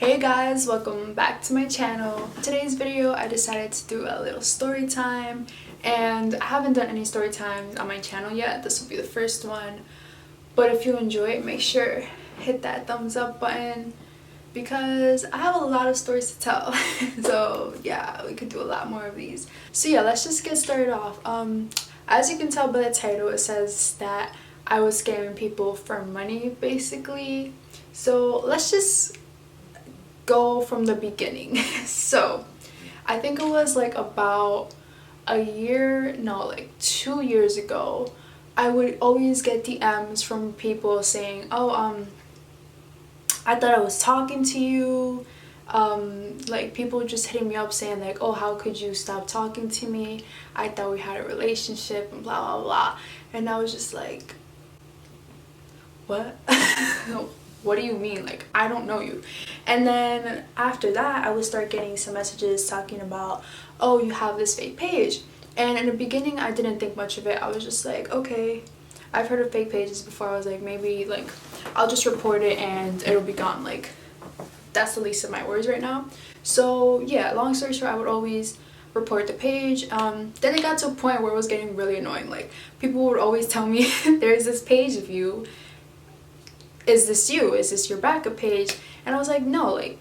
Hey guys, welcome back to my channel. In today's video I decided to do a little story time, and I haven't done any story times on my channel yet. This will be the first one, but if you enjoy it, make sure hit that thumbs up button because I have a lot of stories to tell. So yeah, we could do a lot more of these. So yeah, let's just get started off. As you can tell by the title, it says that I was scamming people for money basically. So let's just go from the beginning. So I think it was like about like 2 years ago, I would always get DMs from people saying, oh, I thought I was talking to you. Like people just hitting me up saying like, oh, how could you stop talking to me? I thought we had a relationship and blah blah blah. And I was just like, what? What do you mean? Like, I don't know you. And then after that, I would start getting some messages talking about, oh, you have this fake page. And in the beginning, I didn't think much of it. I was just like, okay, I've heard of fake pages before. I was like, maybe like I'll just report it and it'll be gone. Like, that's the least of my worries right now. So yeah, long story short, I would always report the page. Then it got to a point where it was getting really annoying. Like, people would always tell me, there's this page of you. Is this you? Is this your backup page? And I was like, no, like,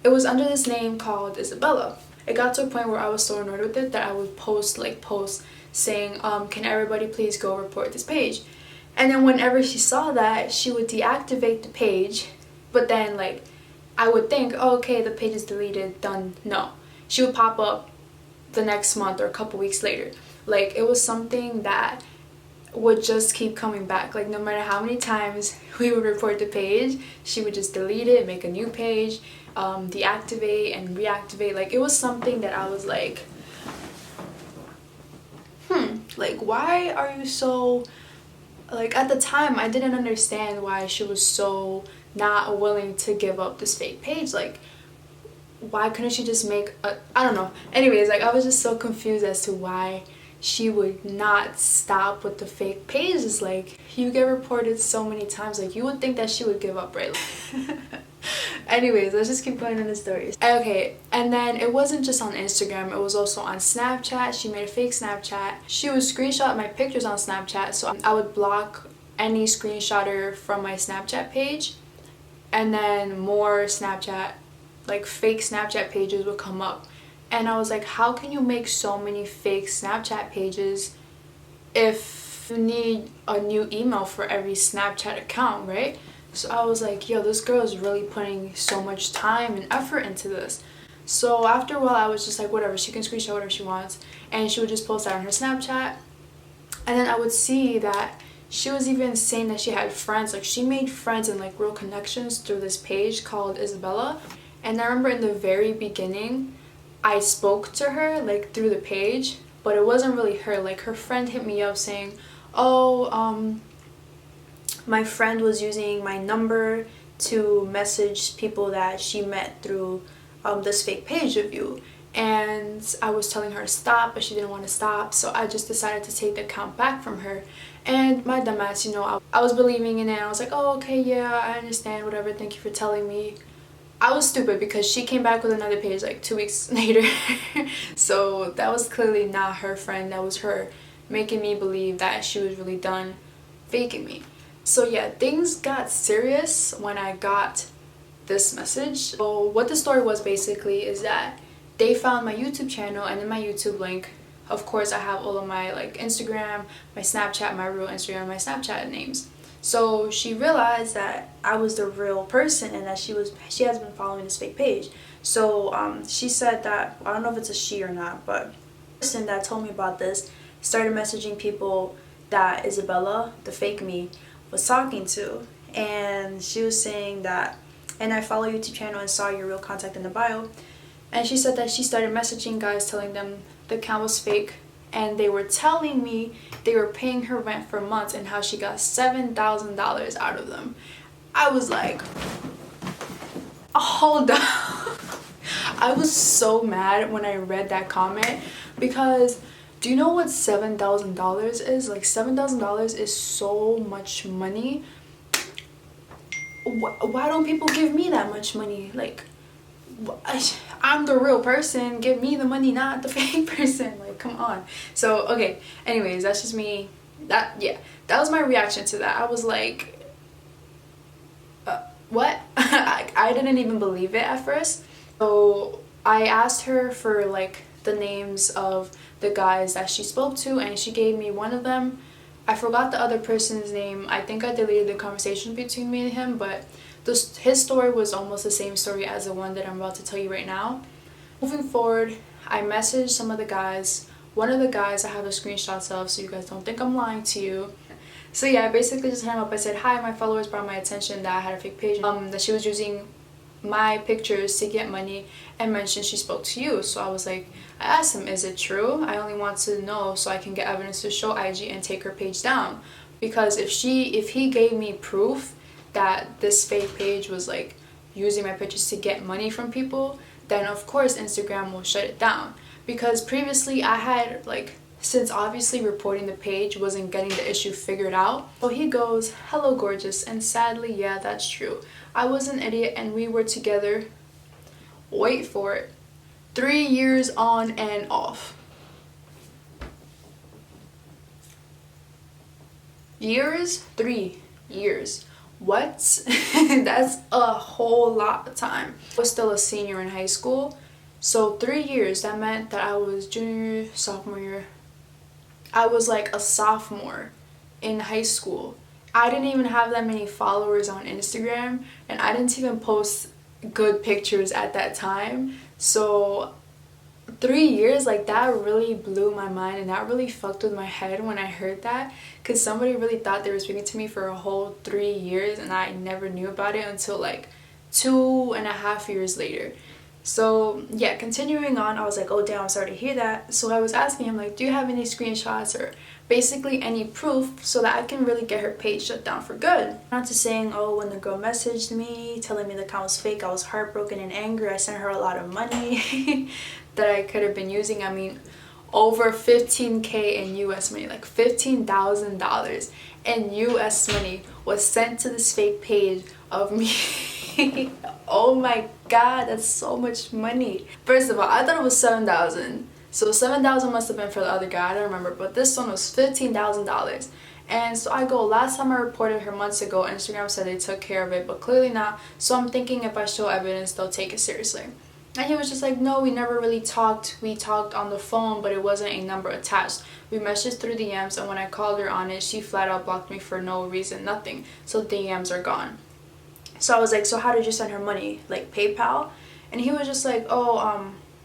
it was under this name called Isabella. It got to a point where I was so annoyed with it that I would post saying, can everybody please go report this page? And then whenever she saw that, she would deactivate the page, but then like I would think, oh, okay, the page is deleted, done. No, she would pop up the next month or a couple weeks later. Like, it was something that would just keep coming back. Like, no matter how many times we would report the page, she would just delete it, make a new page, deactivate and reactivate. Like, it was something that I was like, like, why are you so, like, at the time I didn't understand why she was so not willing to give up this fake page. Like, why couldn't she just make a, I don't know. Anyways, like, I was just so confused as to why she would not stop with the fake pages. Like, you get reported so many times, like, you would think that she would give up, right? Anyways, let's just keep going in the stories. Okay, and then it wasn't just on Instagram, it was also on Snapchat. She made a fake Snapchat. She would screenshot my pictures on Snapchat, so I would block any screenshotter from my Snapchat page, and then more Snapchat, like fake Snapchat pages would come up. And I was like, how can you make so many fake Snapchat pages if you need a new email for every Snapchat account, right? So I was like, yo, this girl is really putting so much time and effort into this. So after a while, I was just like, whatever, she can screenshot whatever she wants. And she would just post that on her Snapchat. And then I would see that she was even saying that she had friends. Like, she made friends and like real connections through this page called Isabella. And I remember in the very beginning, I spoke to her like through the page, but it wasn't really her. Like, her friend hit me up saying, oh, my friend was using my number to message people that she met through this fake page of you. And I was telling her to stop, but she didn't want to stop, so I just decided to take the account back from her. And my dumbass, you know, I was believing in it. I was like, oh, okay, yeah, I understand, whatever, thank you for telling me. I was stupid because she came back with another page like 2 weeks later. So that was clearly not her friend. That was her making me believe that she was really done faking me. So yeah, things got serious when I got this message. So what the story was basically is that they found my YouTube channel, and in my YouTube link, of course, I have all of my like Instagram, my Snapchat, my real Instagram, my Snapchat names. So she realized that I was the real person and that she has been following this fake page. So she said that, I don't know if it's a she or not, but the person that told me about this started messaging people that Isabella, the fake me, was talking to. And she was saying that, and I follow your YouTube channel and saw your real contact in the bio. And she said that she started messaging guys telling them the account was fake. And they were telling me they were paying her rent for months and how she got $7,000 out of them. I was like, hold on. I was so mad when I read that comment because do you know what $7,000 is? Like, $7,000 is so much money. why don't people give me that much money? Like, I'm the real person, give me the money, not the fake person. Like, come on. So okay, anyways, that's just me. That was my reaction to that. I was like, what? I didn't even believe it at first. So I asked her for like the names of the guys that she spoke to, and she gave me one of them. I forgot the other person's name. I think I deleted the conversation between me and him, but his story was almost the same story as the one that I'm about to tell you right now. Moving forward, I messaged some of the guys. One of the guys I have the screenshots of, so you guys don't think I'm lying to you. So yeah, I basically just hit him up. I said, hi, my followers brought my attention that I had a fake page, that she was using my pictures to get money, and mentioned she spoke to you. So I was like, I asked him, is it true? I only want to know so I can get evidence to show IG and take her page down. Because if he gave me proof that this fake page was like using my pictures to get money from people, then of course Instagram will shut it down. Because previously I had like, since obviously reporting the page wasn't getting the issue figured out. So he goes, hello gorgeous, and sadly, yeah, that's true. I was an idiot and we were together, wait for it, 3 years on and off. Years? 3 years. What? That's a whole lot of time. I was still a senior in high school, so 3 years, that meant that I was junior, sophomore year. I was like a sophomore in high school. I didn't even have that many followers on Instagram, and I didn't even post good pictures at that time. So 3 years, like, that really blew my mind, and that really fucked with my head when I heard that, because somebody really thought they were speaking to me for a whole 3 years, and I never knew about it until like 2.5 years later. So yeah, continuing on, I was like, oh damn, I'm sorry to hear that. So I was asking him, like, do you have any screenshots or basically any proof so that I can really get her page shut down for good? Not to saying, oh, when the girl messaged me telling me the account was fake, I was heartbroken and angry. I sent her a lot of money that I could have been using. I mean, over 15K in US money, like $15,000 in US money was sent to this fake page of me. Oh my god, that's so much money. First of all, I thought it was 7,000. So 7,000 must have been for the other guy, I don't remember, but this one was $15,000. And so I go, last time I reported her months ago, Instagram said they took care of it, but clearly not. So I'm thinking if I show evidence, they'll take it seriously. And he was just like, no, we never really talked. We talked on the phone, but it wasn't a number attached. We messaged through DMs, and when I called her on it, she flat out blocked me for no reason, nothing. So DMs are gone. So I was like, so how did you send her money? Like PayPal? And he was just like, oh,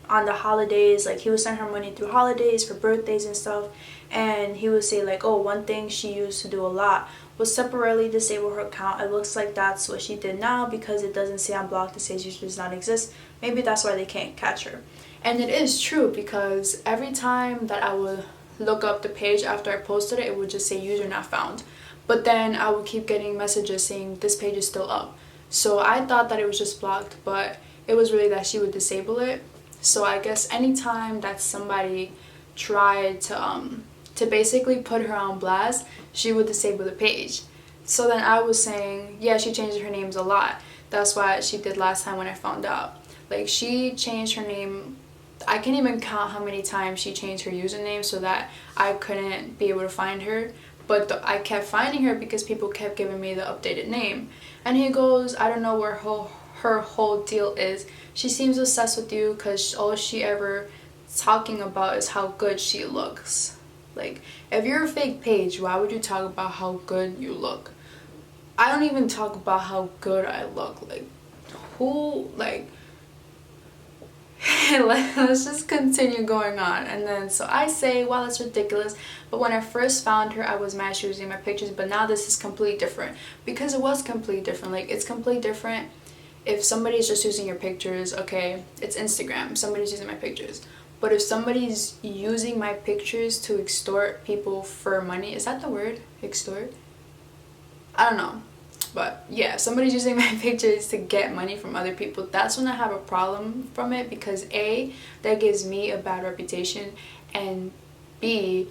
on the holidays, like he would send her money through holidays for birthdays and stuff. And he would say like, oh, one thing she used to do a lot was temporarily disable her account. It looks like that's what she did now because it doesn't say unblocked, it says user does not exist. Maybe that's why they can't catch her. And it is true, because every time that I would look up the page after I posted it, it would just say user not found. But then I would keep getting messages saying this page is still up. So I thought that it was just blocked, but it was really that she would disable it. So I guess anytime that somebody tried to basically put her on blast, she would disable the page. So then I was saying, yeah, she changed her names a lot. That's what she did last time when I found out. Like, she changed her name. I can't even count how many times she changed her username so that I couldn't be able to find her. But I kept finding her because people kept giving me the updated name. And he goes, I don't know where her whole deal is. She seems obsessed with you because all she ever talking about is how good she looks. Like, if you're a fake page, why would you talk about how good you look? I don't even talk about how good I look. Like, who, like... Let's just continue going on. And then so I say, wow, that's ridiculous, but when I first found her I was mad she was using my pictures, but now this is completely different. Because it was completely different. Like, it's completely different if somebody's just using your pictures. Okay, it's Instagram, somebody's using my pictures. But if somebody's using my pictures to extort people for money, is that the word, extort? I don't know. But yeah, if somebody's using my pictures to get money from other people, that's when I have a problem from it, because A, that gives me a bad reputation, and B,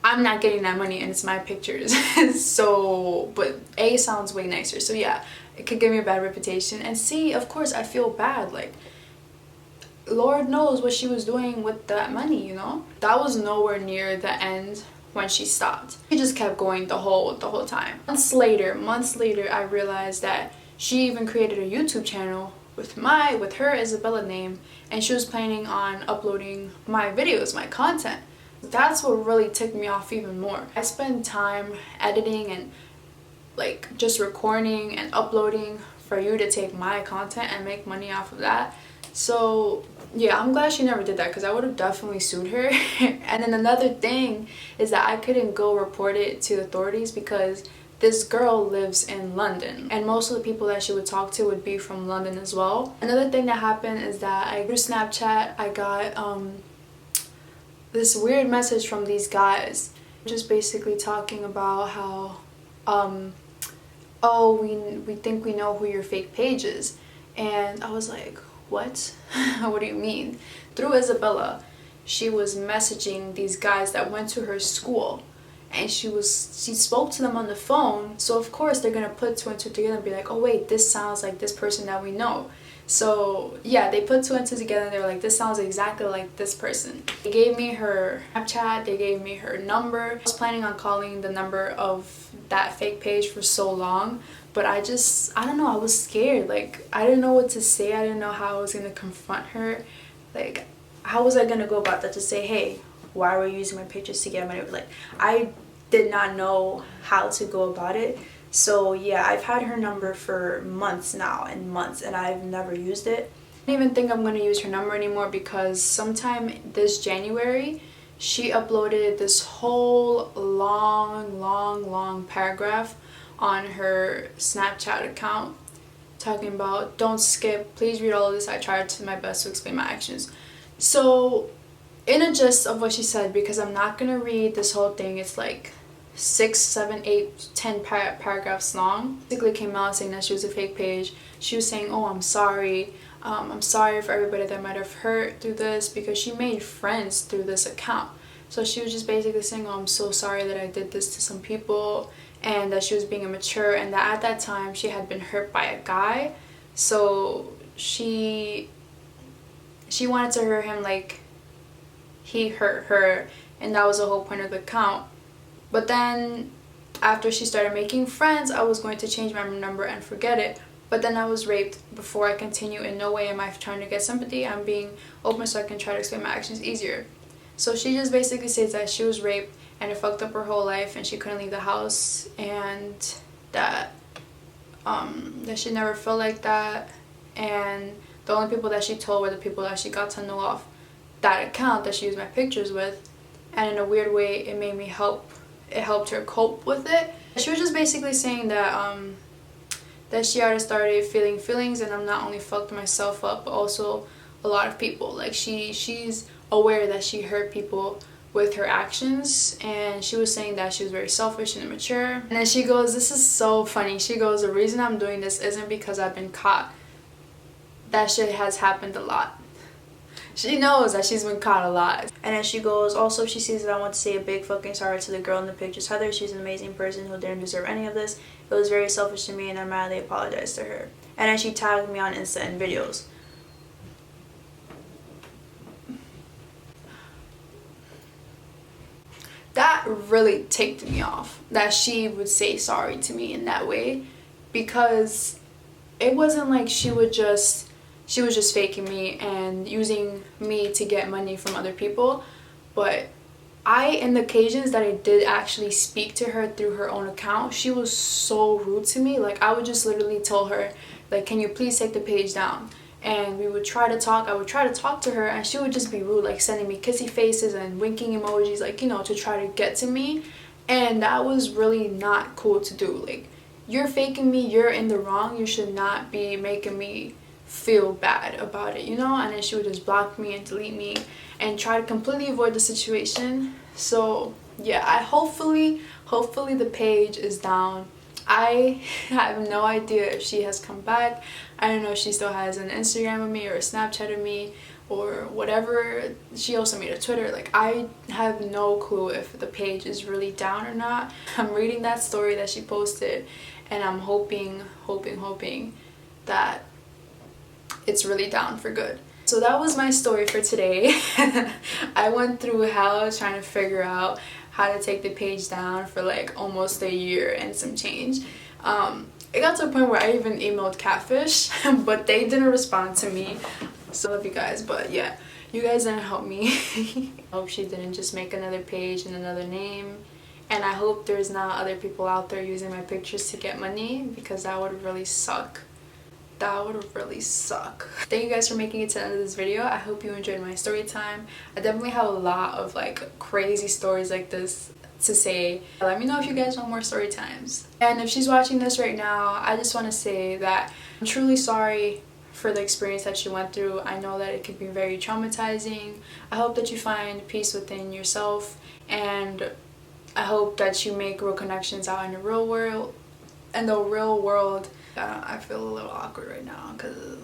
I'm not getting that money and it's my pictures. So, but A sounds way nicer. So yeah, it could give me a bad reputation. And C, of course I feel bad, like Lord knows what she was doing with that money, you know? That was nowhere near the end when she stopped. She just kept going the whole time. Months later, I realized that she even created a YouTube channel with her Isabella name, and she was planning on uploading my videos, my content. That's what really ticked me off even more. I spend time editing and like just recording and uploading for you to take my content and make money off of that. So yeah, I'm glad she never did that, because I would have definitely sued her. And then another thing is that I couldn't go report it to authorities because this girl lives in London, and most of the people that she would talk to would be from London as well. Another thing that happened is that through Snapchat I got this weird message from these guys, just basically talking about how oh, we think we know who your fake page is. And I was like, what? What do you mean? Through Isabella, she was messaging these guys that went to her school, and she spoke to them on the phone. So of course they're gonna put two and two together and be like, oh wait, this sounds like this person that we know. So yeah, they put two and two together and they were like, this sounds exactly like this person. They gave me her Snapchat, they gave me her number. I was planning on calling the number of that fake page for so long, but I don't know, I was scared. Like, I didn't know what to say. I didn't know how I was gonna confront her. Like, how was I gonna go about that to say, hey, why were you using my pictures to get money? Like, I did not know how to go about it. So yeah, I've had her number for months now, and I've never used it. I don't even think I'm going to use her number anymore, because sometime this January she uploaded this whole long paragraph on her Snapchat account talking about, don't skip, please read all of this, I tried to my best to explain my actions. So in a gist of what she said, because I'm not going to read this whole thing, it's like 6, 7, 8, 10 paragraphs long. Basically came out saying that she was a fake page. She was saying, oh, I'm sorry for everybody that might have hurt through this, because she made friends through this account. So she was just basically saying, oh, I'm so sorry that I did this to some people, and that she was being immature, and that at that time she had been hurt by a guy. So she wanted to hurt him like he hurt her, and that was the whole point of the account. But then after she started making friends, I was going to change my number and forget it. But then I was raped. Before I continue, in no way am I trying to get sympathy. I'm being open so I can try to explain my actions easier. So she just basically says that she was raped and it fucked up her whole life, and she couldn't leave the house, and that she never felt like that. And the only people that she told were the people that she got to know off that account that she used my pictures with. And in a weird way, it helped her cope with it. She was just basically saying that that she already started feeling feelings, and I'm not only fucked myself up, but also a lot of people. Like, she's aware that she hurt people with her actions, and she was saying that she was very selfish and immature. And then she goes, this is so funny, she goes, the reason I'm doing this isn't because I've been caught. That shit has happened a lot. She knows that she's been caught a lot. And then she goes, also, she sees that I want to say a big fucking sorry to the girl in the pictures, Heather. She's an amazing person who didn't deserve any of this. It was very selfish to me, and I madly apologize to her. And then she tagged me on Insta and videos. That really ticked me off, that she would say sorry to me in that way, because it wasn't like she was just faking me and using me to get money from other people. But in the occasions that I did actually speak to her through her own account, she was so rude to me. Like, I would just literally tell her, like, can you please take the page down? And we would try to talk. I would try to talk to her, and she would just be rude, like sending me kissy faces and winking emojis, like, you know, to try to get to me. And that was really not cool to do. Like, you're faking me, you're in the wrong, you should not be making me feel bad about it, you know? And then she would just block me and delete me and try to completely avoid the situation. So yeah, hopefully the page is down. I have no idea if she has come back. I don't know if she still has an Instagram of me or a Snapchat of me or whatever. She also made a Twitter. Like, I have no clue if the page is really down or not. I'm reading that story that she posted, and I'm hoping that it's really down for good. So that was my story for today. I went through hell trying to figure out how to take the page down for like almost a year and some change. It got to a point where I even emailed Catfish, but they didn't respond to me. So I love you guys, but yeah, you guys didn't help me. I hope she didn't just make another page and another name. And I hope there's not other people out there using my pictures to get money, because that would really suck. That would really suck. Thank you guys for making it to the end of this video. I hope you enjoyed my story time. I definitely have a lot of like crazy stories like this to say. Let me know if you guys want more story times. And if she's watching this right now, I just want to say that I'm truly sorry for the experience that she went through. I know that it can be very traumatizing. I hope that you find peace within yourself, and I hope that you make real connections out in the real world. I feel a little awkward right now because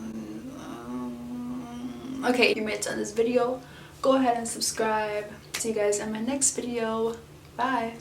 okay, if you made it to this video, go ahead and subscribe. See you guys in my next video. Bye.